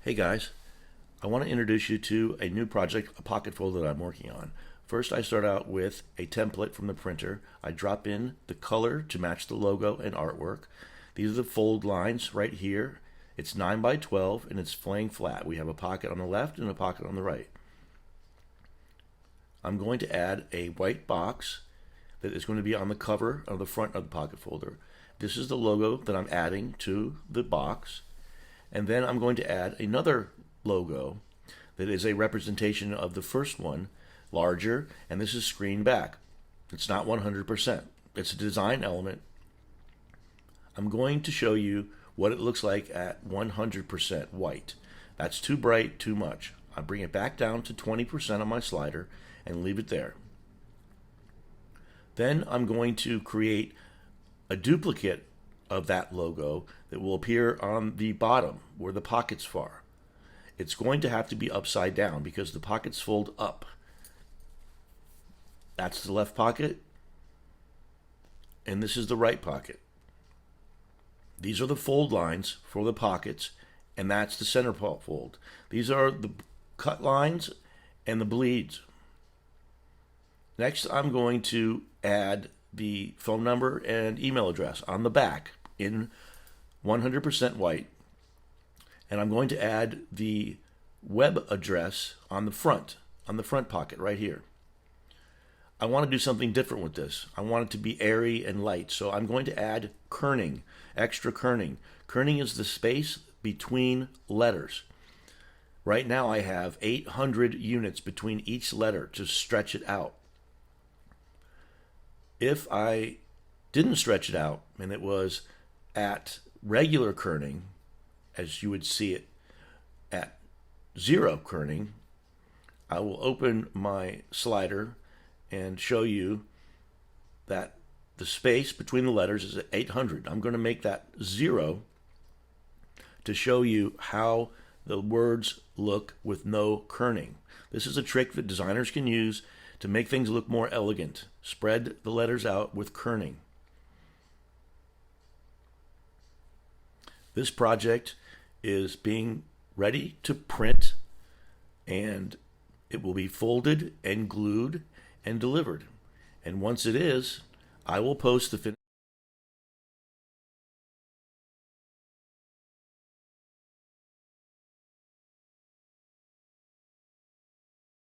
Hey guys, I want to introduce you to a new project, a pocket folder that I'm working on. First, I start out with a template from the printer. I drop in the color to match the logo and artwork. These are the fold lines right here. It's 9 by 12 and it's laying flat. We have a pocket on the left and a pocket on the right. I'm going to add a white box that is going to be on the cover of the front of the pocket folder. This is the logo that I'm adding to the box. And then I'm going to add another logo that is a representation of the first one, larger, and this is screened back. It's not 100%. It's a design element. I'm going to show you what it looks like at 100% white. That's too bright, too much. I bring it back down to 20% on my slider and leave it there. Then I'm going to create a duplicate of that logo that will appear on the bottom where the pockets are. It's going to have to be upside down because the pockets fold up. That's the left pocket, and this is the right pocket. These are the fold lines for the pockets, and that's the center fold. These are the cut lines and the bleeds. Next, I'm going to add the phone number and email address on the back in 100% white, and I'm going to add the web address on the front pocket right here. I want to do something different with this. I want it to be airy and light, so I'm going to add kerning, extra kerning. Kerning is the space between letters. Right now I have 800 units between each letter to stretch it out. If I didn't stretch it out and it was at regular kerning, as you would see it at 0 kerning, I will open my slider and show you that the space between the letters is at 800. I'm going to make that 0 to show you how the words look with no kerning. This is a trick that designers can use to make things look more elegant. Spread the letters out with kerning. This project is being ready to print, and it will be folded and glued and delivered. And once it is, I will post the finished